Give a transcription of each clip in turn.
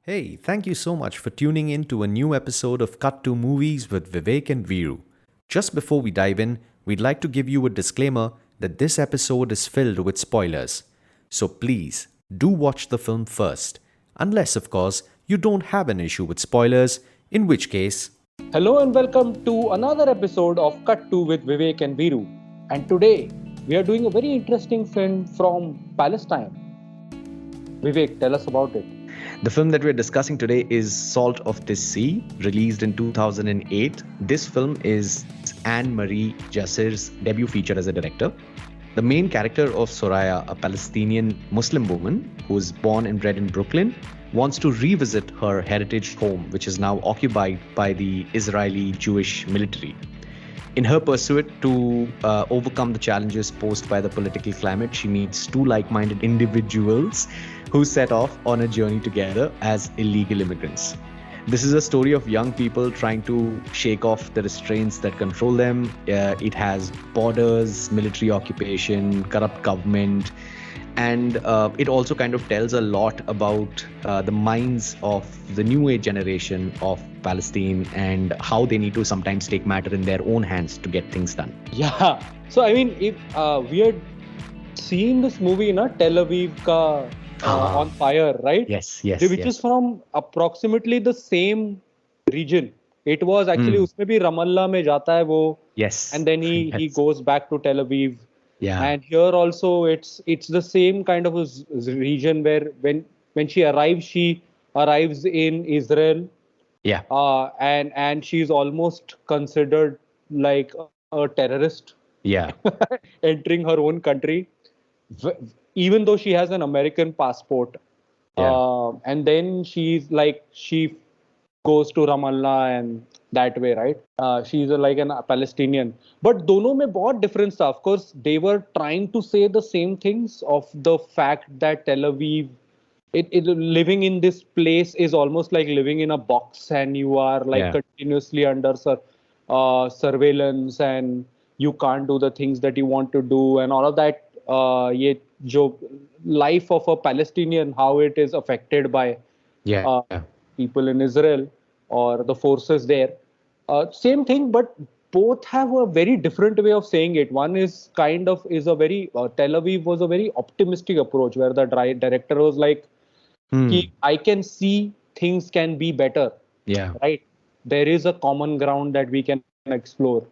Hey, thank you so much for tuning in to a new episode of Cut to Movies with Vivek and Viru. Just before we dive in, we'd like to give you a disclaimer that this episode is filled with spoilers. So please, do watch the film first. Unless, of course, you don't have an issue with spoilers, in which case, Hello and welcome to another episode of Cut 2 with Vivek and Viru. And today we are doing a very interesting film from Palestine. Vivek, tell us about it. The film that we're discussing today is Salt of the Sea, released in 2008. This film is Anne Marie Jassir's debut feature as a director. The main character of Soraya, a Palestinian Muslim woman who was born and bred in Brooklyn, wants to revisit her heritage home, which is now occupied by the Israeli Jewish military. In her pursuit to overcome the challenges posed by the political climate, she meets two like-minded individuals who set off on a journey together as illegal immigrants. This is a story of young people trying to shake off the restraints that control them. It has borders, military occupation, corrupt government, and it also kind of tells a lot about the minds of the new age generation of Palestine and how they need to sometimes take matter in their own hands to get things done. Yeah. So I mean, if we had seen this movie in Tel Aviv on fire, right? Yes. Which is from approximately the same region. It was actually उसमें भी Ramallah में जाता है वो. Yes. And then he goes back to Tel Aviv. Yeah. And here also it's the same kind of a region where when she arrives in Israel. Yeah. And she's almost considered like a terrorist. Yeah. Entering her own country, even though she has an American passport. Yeah. And then she goes to Ramallah and that way, right? She's like a Palestinian. But दोनों में बहुत difference था. Of course, they were trying to say the same things of the fact that Tel Aviv, living in this place is almost like living in a box, and you are like continuously under surveillance, and you can't do the things that you want to do, and all of that. ये जो life of a Palestinian, how it is affected by people in Israel or the forces there. Same thing, but both have a very different way of saying it. One is a very Tel Aviv was a very optimistic approach, where the director was like, I can see things can be better. Yeah. Right. There is a common ground that we can explore.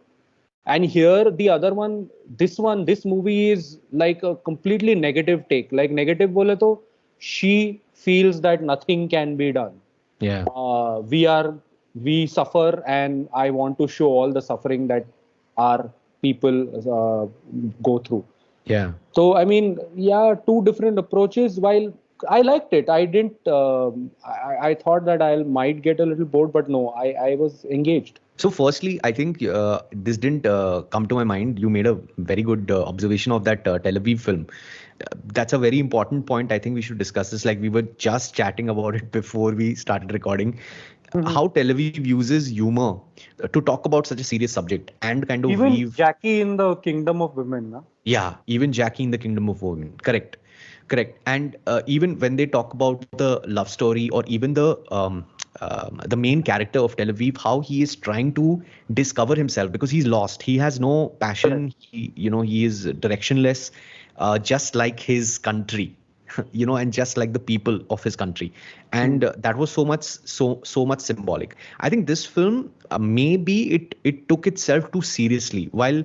And here the other one, this movie is like a completely negative take. Like negative bole to, she feels that nothing can be done. Yeah. We suffer, and I want to show all the suffering that our people go through. Yeah. So I mean, two different approaches. While I liked it, I didn't. I thought that I might get a little bored, but no, I was engaged. So firstly, I think this didn't come to my mind. You made a very good observation of that Tel Aviv film. That's a very important point. I think we should discuss this. Like we were just chatting about it before we started recording. How Tel Aviv uses humor to talk about such a serious subject and kind of even Jackie in the Kingdom of Women, na? Yeah, even Jackie in the Kingdom of Women. Correct. And even when they talk about the love story, or even the main character of Tel Aviv, how he is trying to discover himself because he's lost. He has no passion. He is directionless, just like his country, and just like the people of his country. And that was so much symbolic. I think this film, maybe it took itself too seriously, while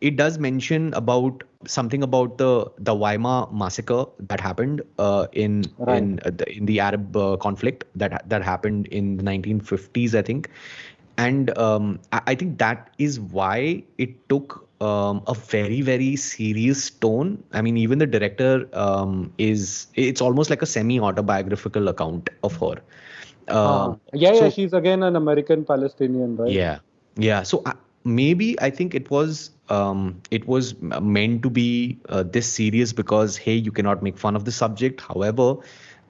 it does mention about something about the Weimar massacre that happened in the Arab conflict that happened in the 1950s, I think. And I think that is why it took a very, very serious tone. I mean, even the director it's almost like a semi-autobiographical account of her. She's again an American Palestinian, right? Yeah. So maybe I think it was meant to be this serious because, hey, you cannot make fun of the subject. However,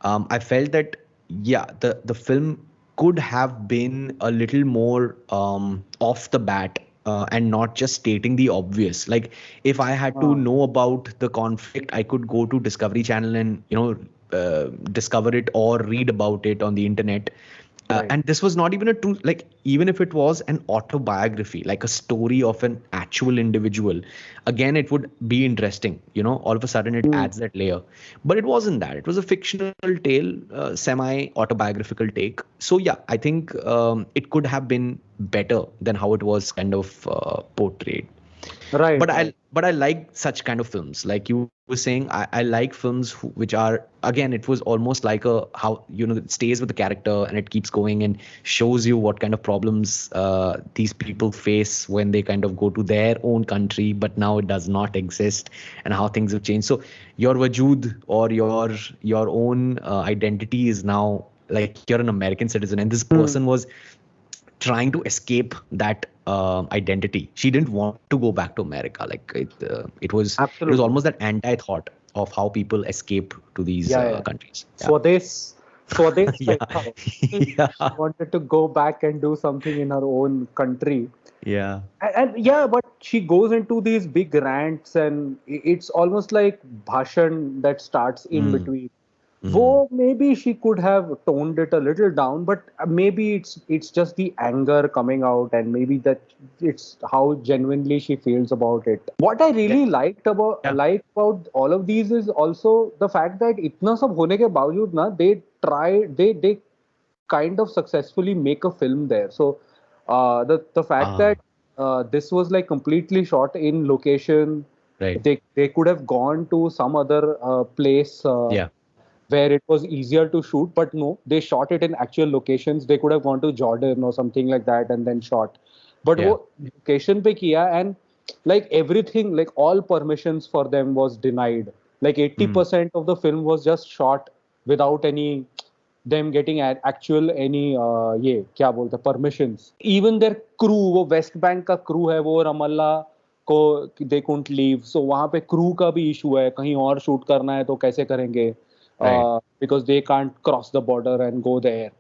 I felt that the film could have been a little more off the bat and not just stating the obvious. Like if I had to know about the conflict, I could go to Discovery Channel and discover it or read about it on the internet. Right. And this was not even a true, like even if it was an autobiography, like a story of an actual individual, again it would be interesting. All of a sudden it adds that layer. But it wasn't that. It was a fictional tale, semi-autobiographical take. So yeah, I think it could have been better than how it was kind of portrayed. Right. But I like such kind of films. Like you were saying, I like films which are, again, it was almost like how it stays with the character and it keeps going and shows you what kind of problems these people face when they kind of go to their own country, but now it does not exist, and how things have changed. So your wajood or your own identity is now like you're an American citizen, and this person was trying to escape that identity. She didn't want to go back to America. Like it was almost that anti-thought of how people escape to these countries. Swades Yeah. She wanted to go back and do something in her own country. Yeah. And yeah, but she goes into these big rants, and it's almost like bhashan that starts in between. Though maybe she could have toned it a little down, but maybe it's just the anger coming out, and maybe that it's how genuinely she feels about it. What I really liked about all of these is also the fact that itna sab hone ke bawjood na they kind of successfully make a film there. So the fact that this was like completely shot in location. Right. They could have gone to some other place. Where it was easier to shoot, but no, they shot it in actual locations. They could have gone to Jordan or something like that and then shot. But wo location pe kiya, and like everything, like all permissions for them was denied. Like 80% of the film was just shot without any them getting actual any ये क्या बोलते permissions. Even their crew, वो West Bank का crew है, वो Ramallah को they couldn't leave. So वहाँ पे crew का भी issue है. कहीं और shoot करना है तो कैसे करेंगे? Because they can't cross the border and go there.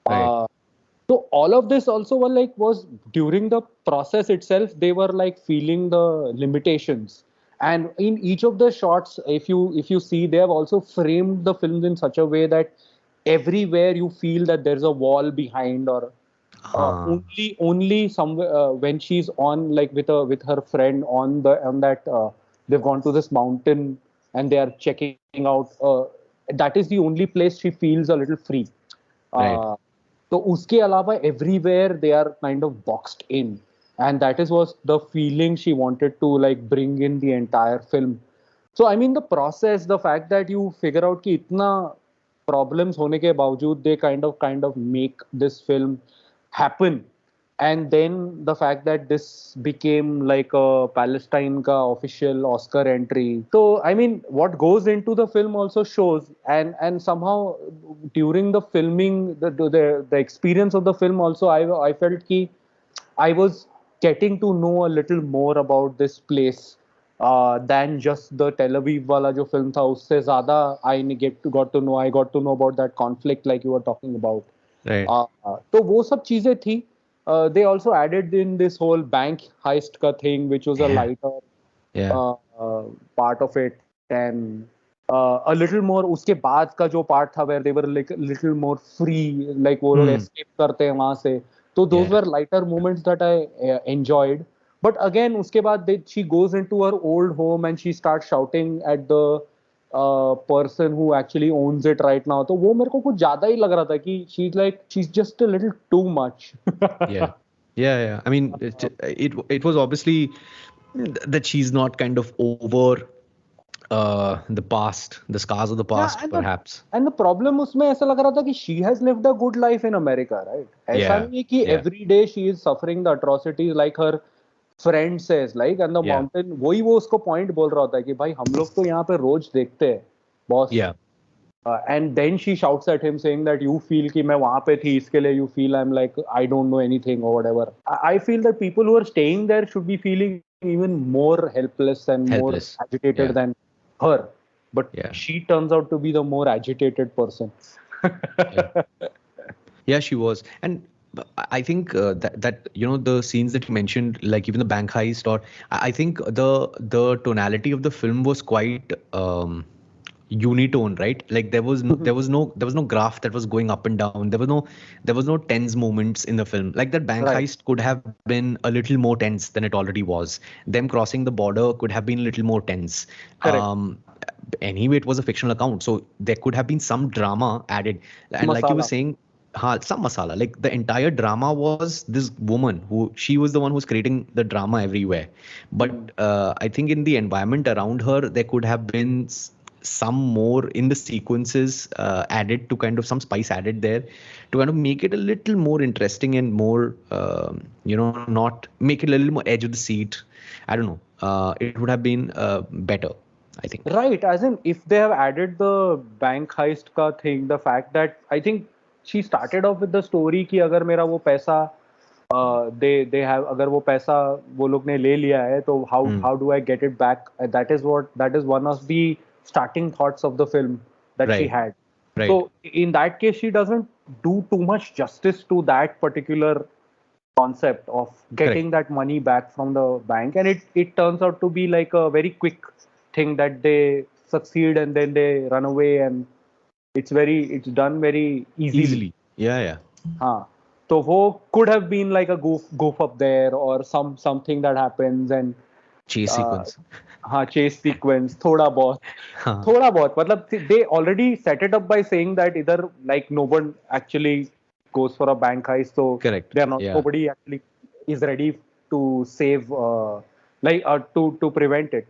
So all of this also was during the process itself, they were like feeling the limitations. And in each of the shots, if you see, they have also framed the films in such a way that everywhere you feel that there's a wall behind, or only somewhere when she's on like with her friend on that they've gone to this mountain and they are checking out. That is the only place she feels a little free. So uske alawa everywhere they are kind of boxed in, and that was the feeling she wanted to like bring in the entire film. So I mean the process, the fact that you figure out ki itna problems hone ke bawajood they kind of make this film happen. And then the fact that this became like a Palestine ka official Oscar entry. So I mean, what goes into the film also shows, and somehow during the filming, the experience of the film also, I felt ki I was getting to know a little more about this place than just the Tel Aviv wala jo film tha. Usse zyada I got to know about that conflict like you were talking about. Right. तो वो सब चीजें थी. They also added in this whole bank heist ka thing, which was a lighter part of it, and a little more उसके बाद का जो part था where they were like a little more free, like वो लोग escape करते हैं वहां से. So those were lighter moments that I enjoyed. But again, उसके बाद she goes into her old home and she starts shouting at the person who actually owns it right now. तो वो मेरे को कुछ ज्यादा ही लग रहा था कि she's just a little too much. Yeah. I mean, it was obviously that she's not kind of over the past, the scars of the past, perhaps. And the problem उसमें ऐसा लग रहा था कि she has lived a good life in America, right? ऐसा नहीं है कि every day she is suffering the atrocities like her friend says, like, and the mountain, वही वो उसको point बोल रहा होता है कि भाई हम लोग तो यहाँ पे रोज देखते हैं, boss. And then she shouts at him saying that you feel कि मैं वहाँ पे थी इसके लिए you feel I'm like I don't know anything or whatever. I feel that people who are staying there should be feeling even more helpless and more agitated than her. But she turns out to be the more agitated person. Yeah, she was. And I think that the scenes that you mentioned, like even the bank heist, or I think the tonality of the film was quite unitone, right? Like there was no graph that was going up and down. There was no tense moments in the film. Like that bank Right. heist could have been a little more tense than it already was. Them crossing the border could have been a little more tense. Correct. Anyway, it was a fictional account, so there could have been some drama added. And like you were Masala. saying, some masala. Like the entire drama was this woman who she was the one who's creating the drama everywhere. But I think in the environment around her, there could have been some more in the sequences added to kind of some spice added there to kind of make it a little more interesting and more, not make it a little more edge of the seat. I don't know. It would have been better, I think. Right, as in if they have added the bank heist ka thing, the fact that I think she started off with the story कि अगर मेरा वो पैसा they have अगर वो पैसा वो लोग ने ले लिया है तो how do I get it back? That is one of the starting thoughts of the film that she Right. had. Right. So in that case, she doesn't do too much justice to that particular concept of getting that money back from the bank, and it turns out to be like a very quick thing that they succeed and then they run away, and it's done very easily. Yeah. हाँ, तो वो could have been like a goof up there or something that happens and Chase sequence. हाँ chase sequence थोड़ा बहुत मतलब they already set it up by saying that either like no one actually goes for a bank heist, so Correct. they are not Yeah. nobody actually is ready to save to prevent it.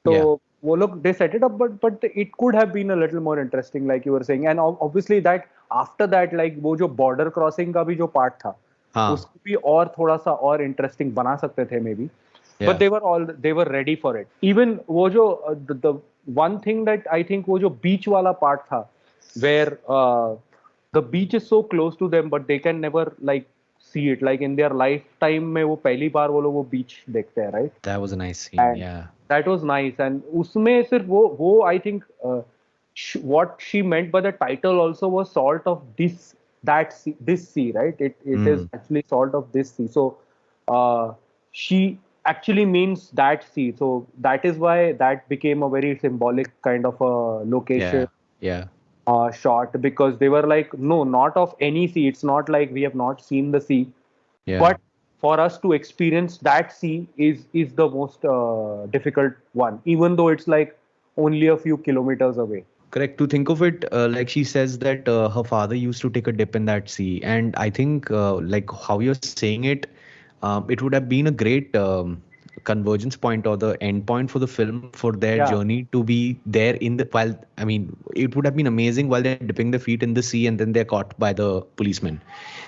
So Yeah. वो लोग they set it up, but it could have been a little more interesting, like you were saying, and obviously that after that like वो जो border crossing का भी जो part था हाँ. उसको भी और थोड़ा सा और interesting बना सकते थे maybe. Yeah. But they were ready for it. Even वो जो the one thing that I think वो जो beach वाला part था where the beach is so close to them but they can never like see it, like in their lifetime में वो पहली बार वो लोग वो beach देखते हैं, right? That was a nice scene. And Yeah. that was nice, and उसमें सिर्फ वो I think what she meant by the title also was salt of this sea, right? It is actually salt of this sea. So she actually means that sea. So that is why that became a very symbolic kind of a location. Yeah. Shot, because they were like, no, not of any sea. It's not like we have not seen the sea, Yeah. but for us to experience that sea is the most difficult one, even though it's like only a few kilometers away. Correct. To think of it, like she says that her father used to take a dip in that sea, and I think like how you're saying it, it would have been a great convergence point or the end point for the film for their Yeah. journey to be there in the while. I mean, it would have been amazing while they're dipping their feet in the sea and then they're caught by the policemen.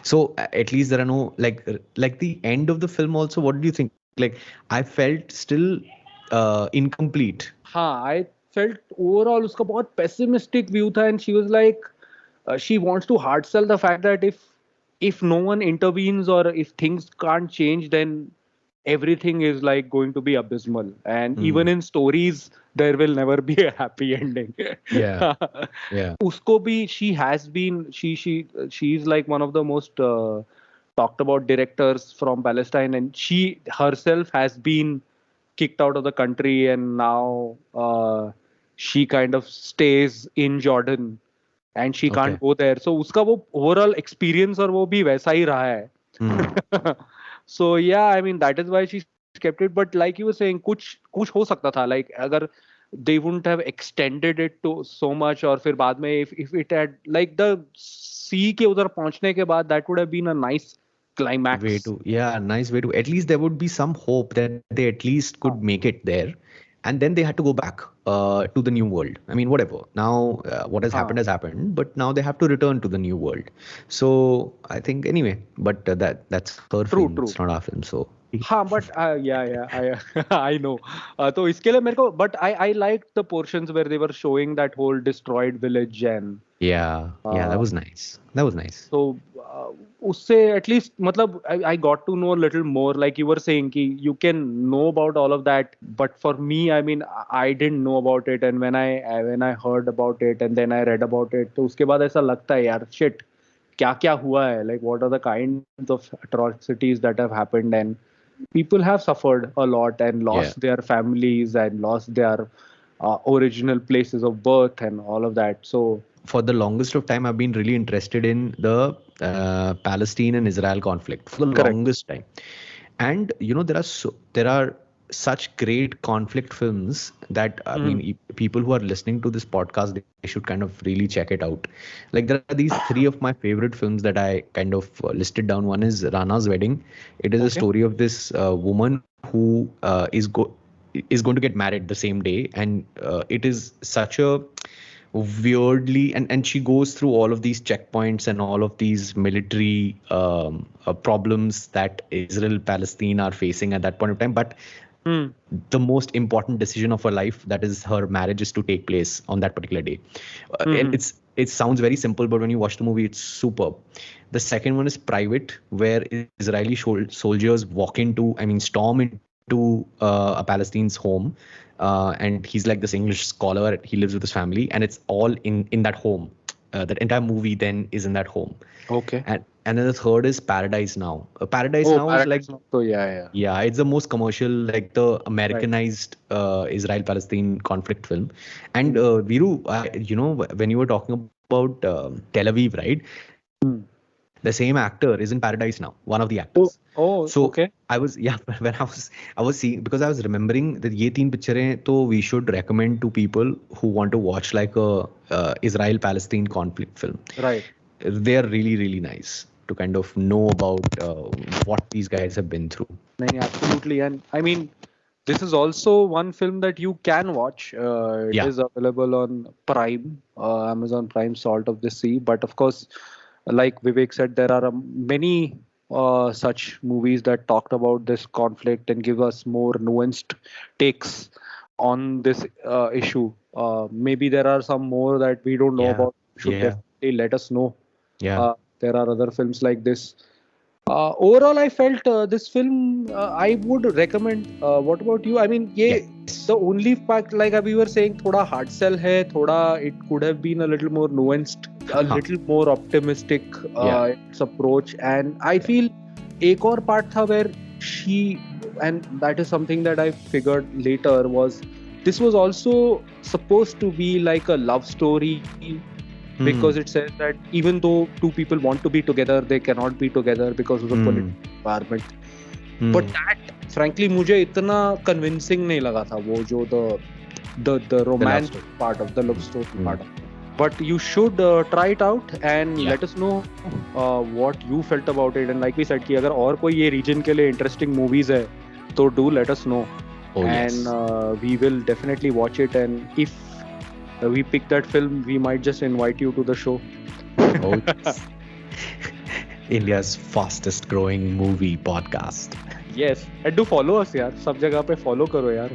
So at least there are no like the end of the film also. What do you think? Like I felt still incomplete. हाँ, I felt overall उसका बहुत pessimistic view था, and she was like, she wants to hard sell the fact that if no one intervenes or if things can't change, then everything is like going to be abysmal, and even in stories there will never be a happy ending. Yeah. Usko bhi she's like one of the most talked about directors from Palestine, and she herself has been kicked out of the country, and now she kind of stays in Jordan and she can't go there. So uska wo overall experience और वो भी वैसा ही रहा है. So yeah, I mean that is why she kept it. But like you were saying, कुछ हो सकता था, like अगर they wouldn't have extended it to so much, और फिर बाद में if it had like the sea के उधर पहुंचने के बाद, that would have been a nice climax. Nice way to, at least there would be some hope that they at least could make it there, and then they had to go back to the new world. I mean, whatever. Now what has happened has happened, but now they have to return to the new world. So I think anyway, but that's her film. It's not our film. So हाँ, but I know. तो इसके लिए मेरे को, but I liked the portions where they were showing that whole destroyed village, and that was nice. So उससे at least मतलब I got to know a little more, like you were saying कि you can know about all of that, but for me, I mean, I didn't know about it, and when I heard about it and then I read about it, तो उसके बाद ऐसा लगता है यार, shit, क्या हुआ है, like what are the kinds of atrocities that have happened, and people have suffered a lot and lost their families and lost their original places of birth and all of that. So for the longest of time, I've been really interested in the Palestine and Israel conflict for the longest time. And there are such great conflict films that I mean, people who are listening to this podcast, they should kind of really check it out. Like there are these three of my favorite films that I kind of listed down. One is Rana's Wedding. It is a story of this woman who is going to get married the same day, and it is such a weirdly, and she goes through all of these checkpoints and all of these military problems that Israel Palestine are facing at that point of time, but the most important decision of her life, that is her marriage, is to take place on that particular day. And it sounds very simple, but when you watch the movie, it's superb. The second one is Private, where Israeli soldiers storm into a Palestine's home, and he's like this English scholar. He lives with his family, and it's all in that home. That entire movie then is in that home. Okay. And then the third is Paradise Now. Paradise Now is like, it's the most commercial, like the Americanized Israel-Palestine conflict film. And Viru, when you were talking about Tel Aviv, right? The same actor is in Paradise Now, one of the actors. Okay. I was seeing, because I was remembering that ye teen pictures to we should recommend to people who want to watch like a Israel-Palestine conflict film. Right. They are really, really nice to kind of know about what these guys have been through. Absolutely. And I mean, this is also one film that you can watch. It is available on Prime, Amazon Prime, Salt of the Sea. But of course, like Vivek said, there are many such movies that talked about this conflict and give us more nuanced takes on this issue. Maybe there are some more that we don't know about. You should definitely let us know. There are other films like this. Overall, I felt this film I would recommend. What about you? I mean, the only fact, like we were saying, thoda hard sell hai, it could have been a little more nuanced, a little more optimistic its approach. And I feel ek aur part tha where she, and that is something that I figured later, was this was also supposed to be like a love story. Because it says that even though two people want to be together, they cannot be together because of the political environment. But that, frankly, मुझे इतना convincing नहीं लगा था, वो जो the romance part of the love story part. But you should try it out and let us know what you felt about it. And like we said, कि अगर और कोई ये region के लिए interesting movies है, तो do let us know. And we will definitely watch it. And if we pick that film, we might just invite you to the show. India's fastest growing movie podcast. Yes, and do follow us, yaar. Sab jagah pe follow karo, yaar.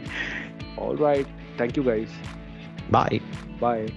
All right. Thank you, guys. Bye. Bye.